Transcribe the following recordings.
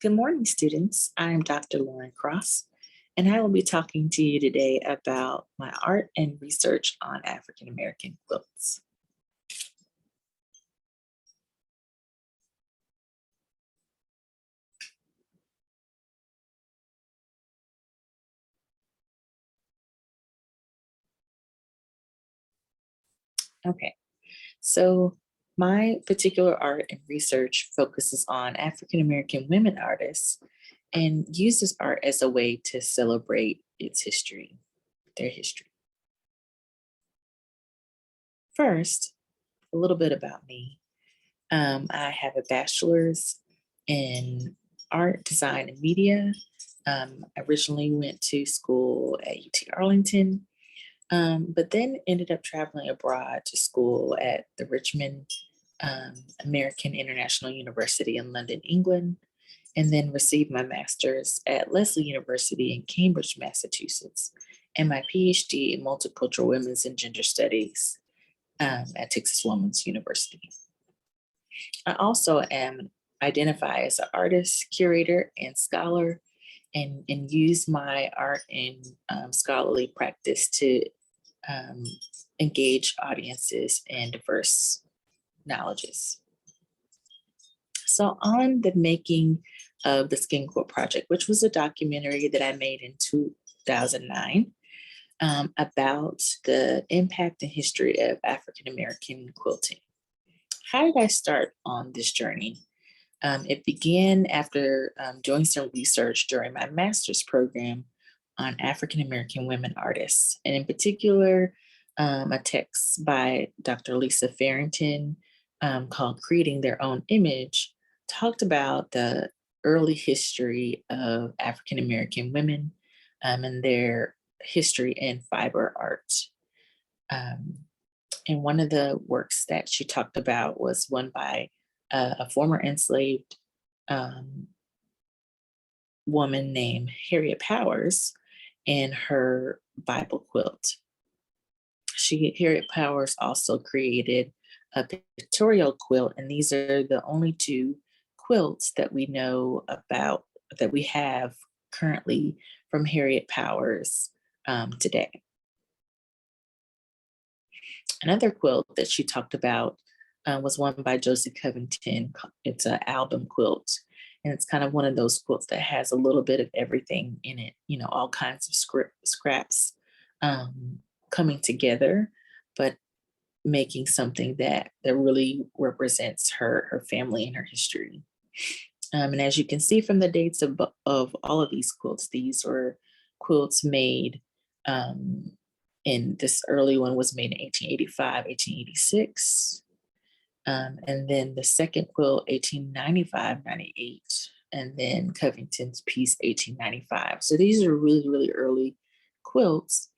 Good morning, students. I'm Dr. Lauren Cross, and I will be talking to you today about my art and research on African American quilts. Okay, so my particular art and research focuses on African American women artists and uses art as a way to celebrate its history, their history. First, a little bit about me. I have a bachelor's in art, design, and media. I originally went to school at UT Arlington, but then ended up traveling abroad to school at the Richmond American International University in London, England, and then received my master's at Lesley University in Cambridge, Massachusetts, and my PhD in multicultural women's and gender studies at Texas Women's University. I also am identified as an artist, curator, and scholar, and use my art and scholarly practice to um, engage audiences in diverse knowledges. So, on the making of the Skin Quilt Project, which was a documentary that I made in 2009 about the impact and history of African American quilting. How did I start on this journey? It began after doing some research during my master's program on African American women artists, and in particular, a text by Dr. Lisa Farrington called Creating Their Own Image talked about the early history of African American women and their history in fiber art. Um, and one of the works that she talked about was one by a former enslaved um, woman named Harriet Powers and her Bible quilt. Harriet Powers also created a pictorial quilt, and these are the only two quilts that we know about that we have currently from Harriet Powers today. Another quilt that she talked about was one by Josie Covington. It's an album quilt. And it's kind of one of those quilts that has a little bit of everything in it, all kinds of scraps coming together, but making something that really represents her family and her history. And as you can see from the dates of all of these quilts, these were quilts made and this early one was made in 1885, 1886. And then the second quilt, 1895, 98. And then Covington's piece, 1895. So these are really, really early quilts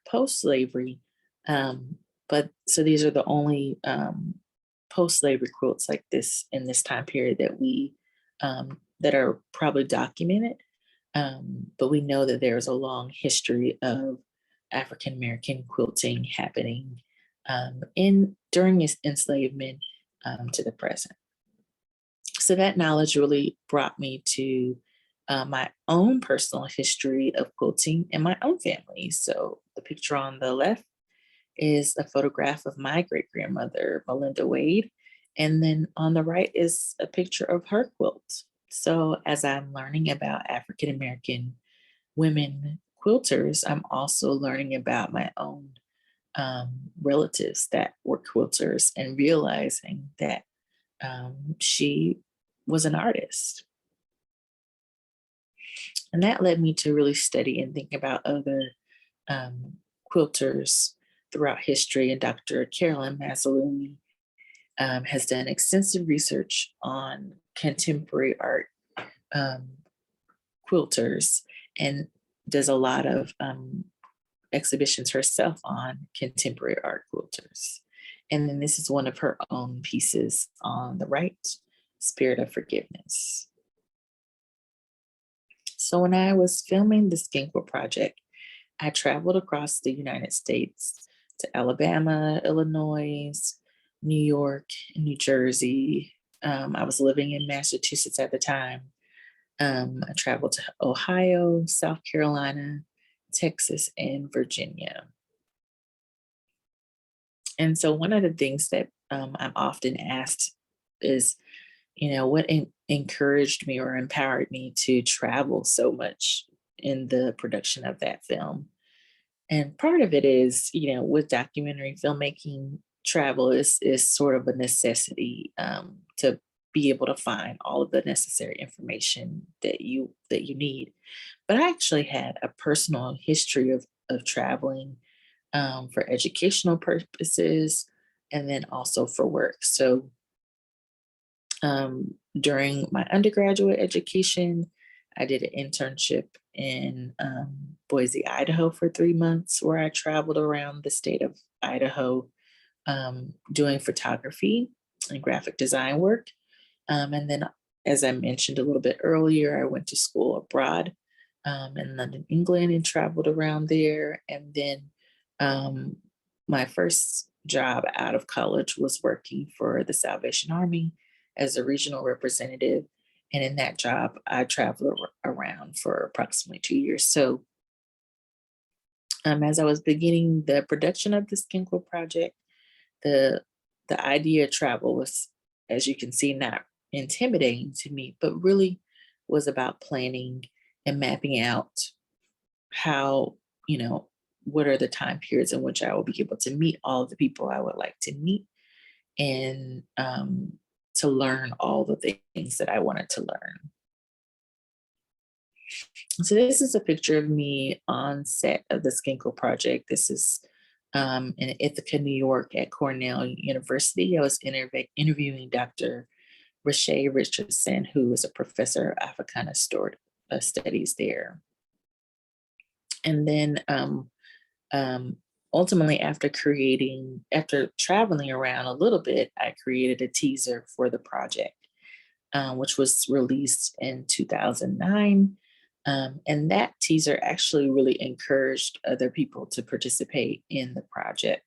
post-slavery. But so these are the only post-slavery quilts like this in this time period that are probably documented. But we know that there is a long history of African American quilting happening during enslavement to the present. So that knowledge really brought me to my own personal history of quilting in my own family. So the picture on the left is a photograph of my great grandmother, Melinda Wade. And then on the right is a picture of her quilt. So as I'm learning about African American women quilters, I'm also learning about my own relatives that were quilters and realizing that she was an artist. And that led me to really study and think about other quilters throughout history. And Dr. Carolyn Mazzolini has done extensive research on contemporary art quilters and does a lot of exhibitions herself on contemporary art quilters. And then this is one of her own pieces on the right, Spirit of Forgiveness. So when I was filming the Skin Quilt Project, I traveled across the United States to Alabama, Illinois, New York, and New Jersey. I was living in Massachusetts at the time. I traveled to Ohio, South Carolina, Texas, and Virginia. And so one of the things that I'm often asked is, what encouraged me or empowered me to travel so much in the production of that film. And part of it is, with documentary filmmaking, travel is sort of a necessity to be able to find all of the necessary information that you need. But I actually had a personal history of traveling for educational purposes and then also for work. So during my undergraduate education, I did an internship in Boise, Idaho for 3 months, where I traveled around the state of Idaho doing photography and graphic design work. And then, as I mentioned a little bit earlier, I went to school abroad in London, England, and traveled around there. And then um, my first job out of college was working for the Salvation Army as a regional representative. And in that job, I traveled around for approximately 2 years. So, as I was beginning the production of the Skin Quilt Project, the the idea of travel was, as you can see, not intimidating to me, but really was about planning and mapping out how, what are the time periods in which I will be able to meet all of the people I would like to meet and to learn all the things that I wanted to learn. So this is a picture of me on set of the Skin Quilt Project. This is in Ithaca, New York at Cornell University. I was interviewing Dr. Rashay Richardson, who is a professor of Africana studies there. And then ultimately, after traveling around a little bit, I created a teaser for the project, which was released in 2009. And that teaser actually really encouraged other people to participate in the project.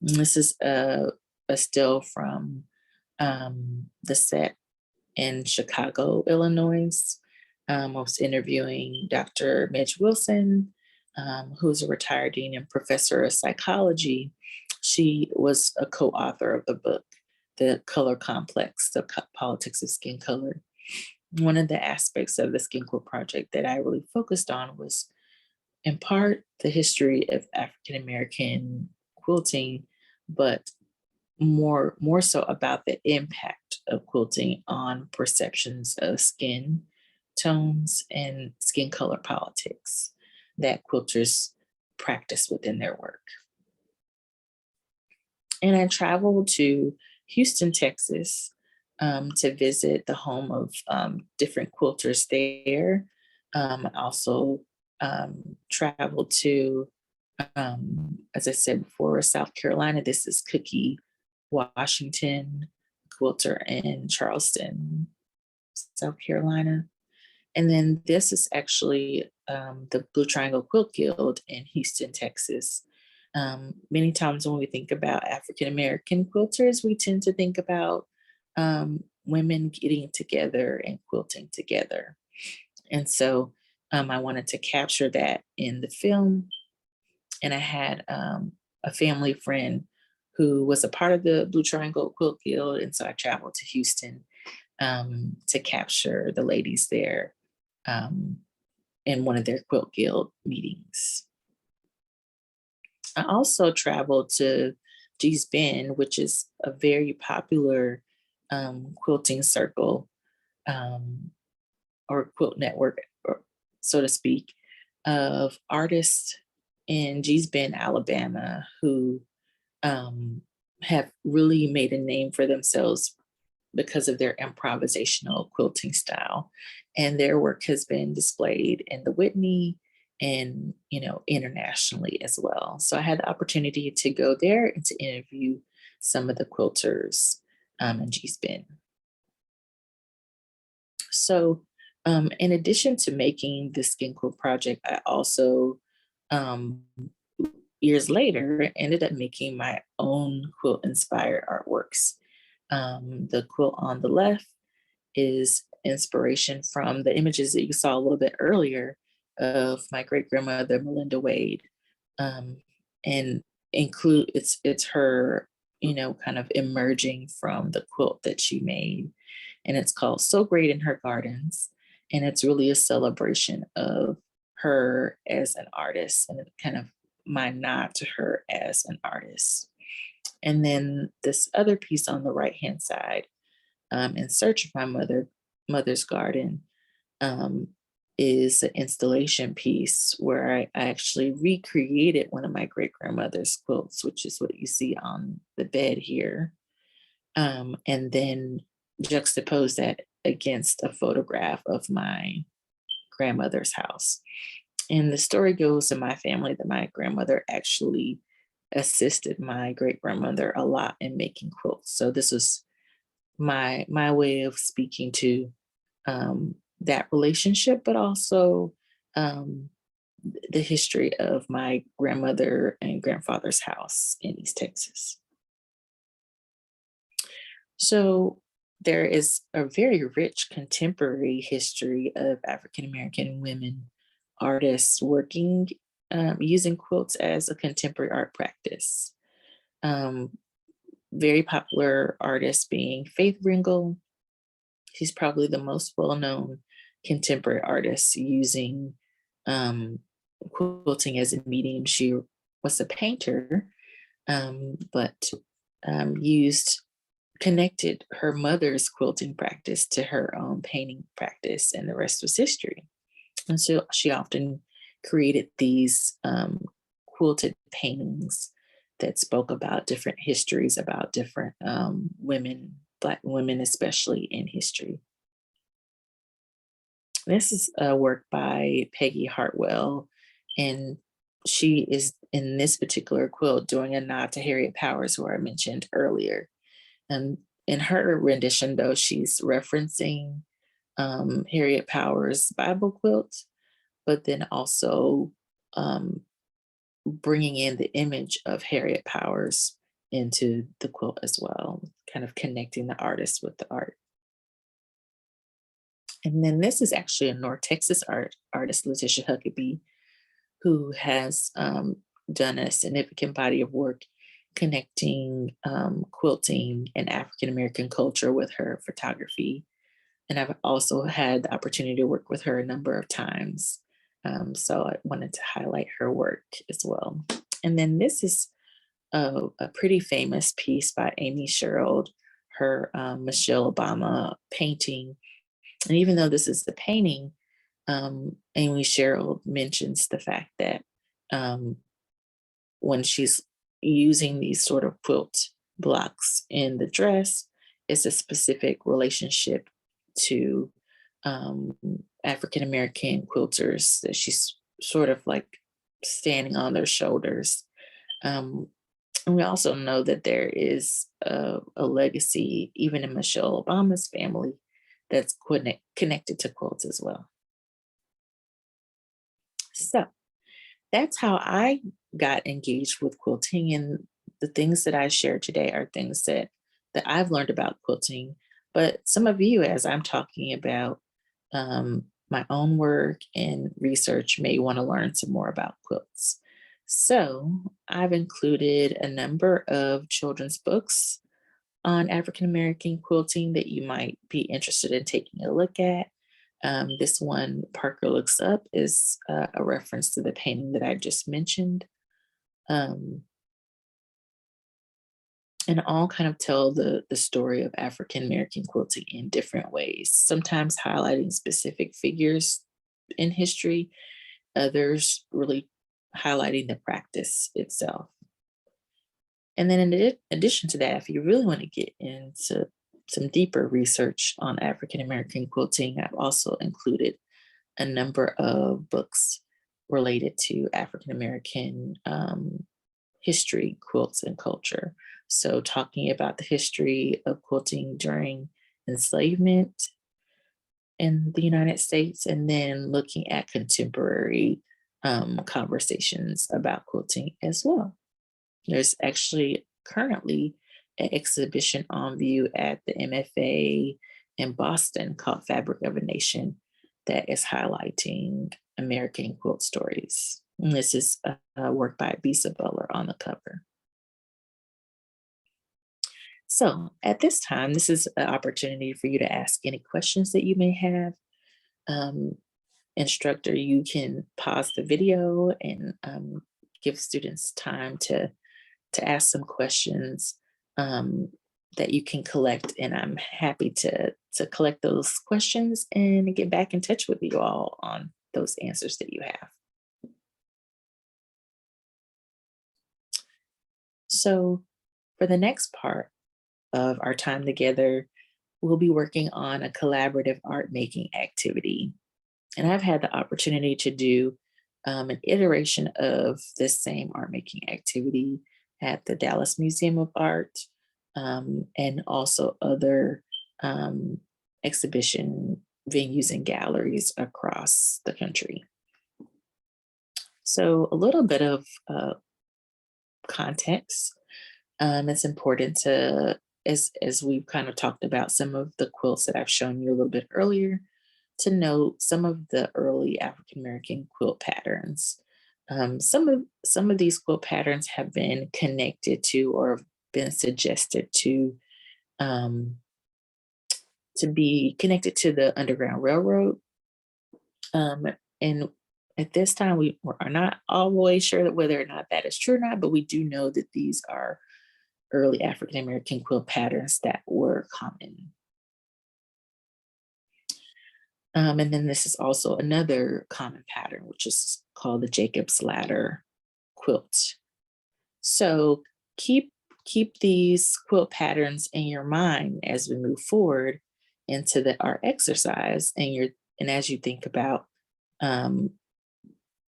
And this is a still from the set in Chicago, Illinois. I was interviewing Dr. Midge Wilson, who's a retired dean and professor of psychology. She was a co-author of the book, The Color Complex, The Politics of Skin Color. One of the aspects of the Skin Quilt Project that I really focused on was, in part, the history of African American quilting, but more so about the impact of quilting on perceptions of skin tones and skin color politics that quilters practice within their work. And I traveled to Houston, Texas, to visit the home of different quilters there. I also traveled to, as I said before, South Carolina. This is Cookie Washington, quilter in Charleston, South Carolina. And then this is actually the Blue Triangle Quilt Guild in Houston, Texas. Many times when we think about African American quilters, we tend to think about women getting together and quilting together. And so I wanted to capture that in the film. And I had a family friend who was a part of the Blue Triangle Quilt Guild. And so I traveled to Houston to capture the ladies there in one of their Quilt Guild meetings. I also traveled to Gee's Bend, which is a very popular quilting circle or quilt network, or, so to speak, of artists in Gee's Bend, Alabama, who have really made a name for themselves because of their improvisational quilting style. And their work has been displayed in the Whitney and, internationally as well. So I had the opportunity to go there and to interview some of the quilters in Gee's Bend. So in addition to making the Skin Quilt Project, I also, years later, ended up making my own quilt inspired artworks. The quilt on the left is inspiration from the images that you saw a little bit earlier of my great grandmother Melinda Wade, um, and include it's her, kind of emerging from the quilt that she made, and it's called So Great in Her Gardens, and it's really a celebration of her as an artist and kind of my nod to her as an artist. And then this other piece on the right hand side, In Search of My Mother's Garden, um, is an installation piece where I actually recreated one of my great grandmother's quilts, which is what you see on the bed here, and then juxtapose that against a photograph of my grandmother's house. And the story goes in my family that my grandmother actually assisted my great grandmother a lot in making quilts. So this was my way of speaking to that relationship, but also um, the history of my grandmother and grandfather's house in East Texas. So there is a very rich contemporary history of African American women artists working using quilts as a contemporary art practice. Um, Very popular artists being Faith Ringel. She's probably the most well-known contemporary artist using um, quilting as a medium. She was a painter, but used connected her mother's quilting practice to her own painting practice, and the rest was history. And so she often created these quilted paintings that spoke about different histories, about different women, Black women, especially in history. This is a work by Peggy Hartwell, and she is in this particular quilt doing a nod to Harriet Powers, who I mentioned earlier. And in her rendition, though, she's referencing Harriet Powers' Bible quilt, but then also um, bringing in the image of Harriet Powers into the quilt as well, kind of connecting the artist with the art. And then this is actually a North Texas artist, Letitia Huckabee, who has done a significant body of work connecting quilting and African American culture with her photography. And I've also had the opportunity to work with her a number of times. So I wanted to highlight her work as well. And then this is a pretty famous piece by Amy Sherald, her Michelle Obama painting. And even though this is the painting, Amy Sherald mentions the fact that um, when she's using these sort of quilt blocks in the dress, it's a specific relationship to um, African American quilters that she's sort of like standing on their shoulders. Um, and we also know that there is a legacy, even in Michelle Obama's family, that's connected to quilts as well. So that's how I got engaged with quilting, and the things that I share today are things that I've learned about quilting. But some of you, as I'm talking about my own work and research, may want to learn some more about quilts. So I've included a number of children's books on African American quilting that you might be interested in taking a look at. This one, Parker Looks Up, is a reference to the painting that I just mentioned. Um, and all kind of tell the story of African American quilting in different ways, sometimes highlighting specific figures in history, others really highlighting the practice itself. And then in addition to that, if you really want to get into some deeper research on African American quilting, I've also included a number of books related to African American history, quilts, and culture. So, talking about the history of quilting during enslavement in the United States, and then looking at contemporary conversations about quilting as well. There's actually currently an exhibition on view at the MFA in Boston called Fabric of a Nation that is highlighting American quilt stories. And this is a work by Bisa Butler on the cover. So at this time, this is an opportunity for you to ask any questions that you may have. Um, Instructor, you can pause the video and give students time to ask some questions that you can collect, and I'm happy to collect those questions and get back in touch with you all on those answers that you have. So for the next part of our time together, we'll be working on a collaborative art making activity. And I've had the opportunity to do an iteration of this same art making activity at the Dallas Museum of Art, and also other exhibition venues and galleries across the country. So a little bit of context. It's important to, as we've kind of talked about some of the quilts that I've shown you a little bit earlier, to note some of the early African American quilt patterns. Some of these quilt patterns have been connected to or been suggested um, to be connected to the Underground Railroad. And at this time, we are not always sure that whether or not that is true or not, but we do know that these are early African American quilt patterns that were common. And then this is also another common pattern, which is called the Jacob's Ladder quilt. So keep these quilt patterns in your mind as we move forward into our exercise, and as you think about um,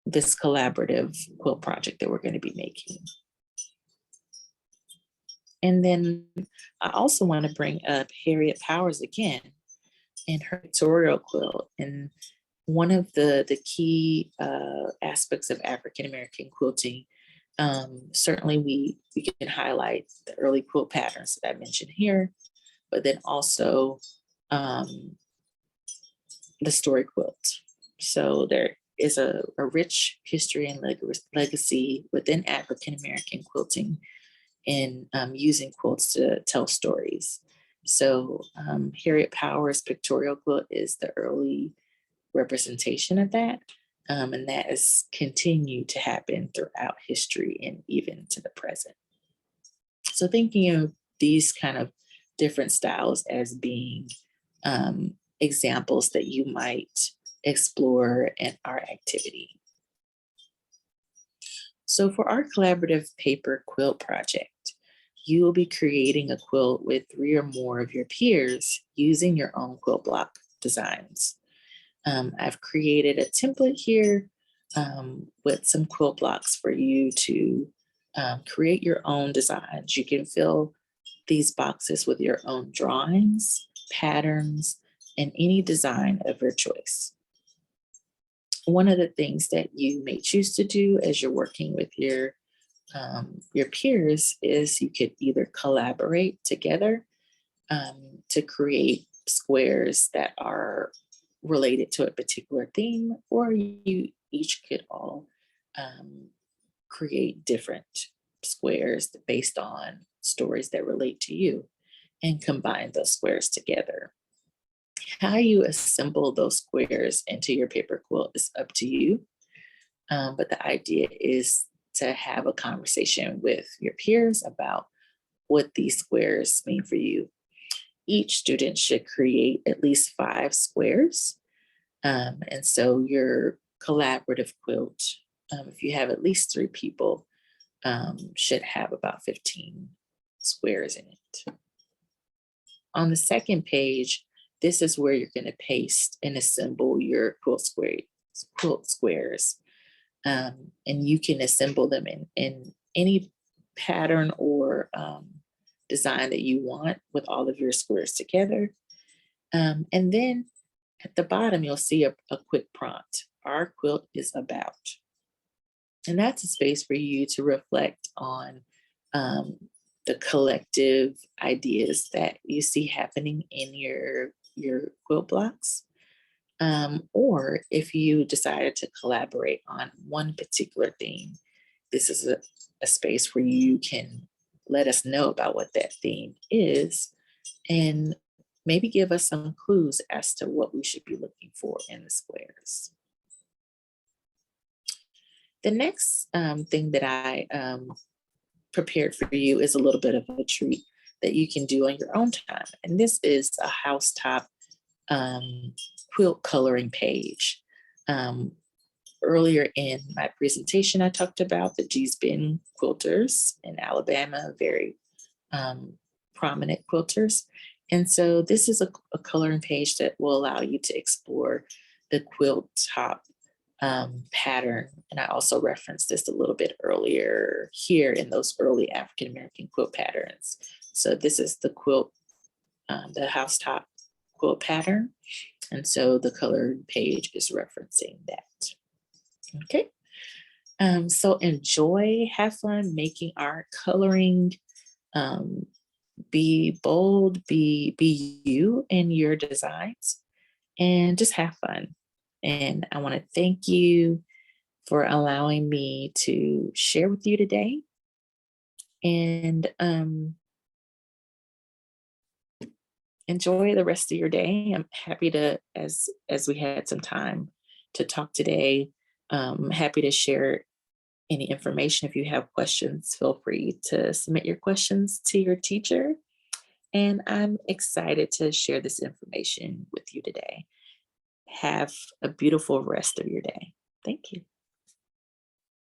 this collaborative quilt project that we're going to be making. And then I also want to bring up Harriet Powers again in her pictorial quilt. And one of the key aspects of African American quilting, certainly we can highlight the early quilt patterns that I mentioned here, but then also the story quilt. So there is a rich history and legacy within African American quilting in using quilts to tell stories. So Harriet Powers' pictorial quilt is the early representation of that. And that has continued to happen throughout history and even to the present. So thinking of these kind of different styles as being examples that you might explore in our activity. So for our collaborative paper quilt project, you will be creating a quilt with 3 or more of your peers using your own quilt block designs. I've created a template here with some quilt blocks for you to create your own designs. You can fill these boxes with your own drawings, patterns, and any design of your choice. One of the things that you may choose to do as you're working with your peers is you could either collaborate together to create squares that are related to a particular theme, or you each could all create different squares based on stories that relate to you and combine those squares together. How you assemble those squares into your paper quilt is up to you. But the idea is to have a conversation with your peers about what these squares mean for you. Each student should create at least 5 squares. And so your collaborative quilt, if you have at least 3 people, should have about 15 squares in it. On the second page, this is where you're going to paste and assemble your quilt squares. And you can assemble them in any pattern or design that you want with all of your squares together. And then at the bottom, you'll see a quick prompt. Our quilt is about. And that's a space for you to reflect on the the collective ideas that you see happening in your quilt blocks. Or if you decided to collaborate on one particular theme, this is a space where you can let us know about what that theme is and maybe give us some clues as to what we should be looking for in the squares. The next thing that I prepared for you is a little bit of a treat that you can do on your own time. And this is a housetop quilt coloring page. Earlier in my presentation, I talked about the G's Bin quilters in Alabama, very prominent quilters. And so this is a coloring page that will allow you to explore the quilt top pattern. And I also referenced this a little bit earlier here in those early African-American quilt patterns. So this is the quilt, the housetop quilt pattern. And so the colored page is referencing that. Okay. So enjoy, have fun making art, coloring, be bold, be you in your designs, and just have fun. And I want to thank you for allowing me to share with you today. And enjoy the rest of your day. I'm happy to, as we had some time to talk today, happy to share any information. If you have questions, feel free to submit your questions to your teacher. And I'm excited to share this information with you today. Have a beautiful rest of your day. Thank you.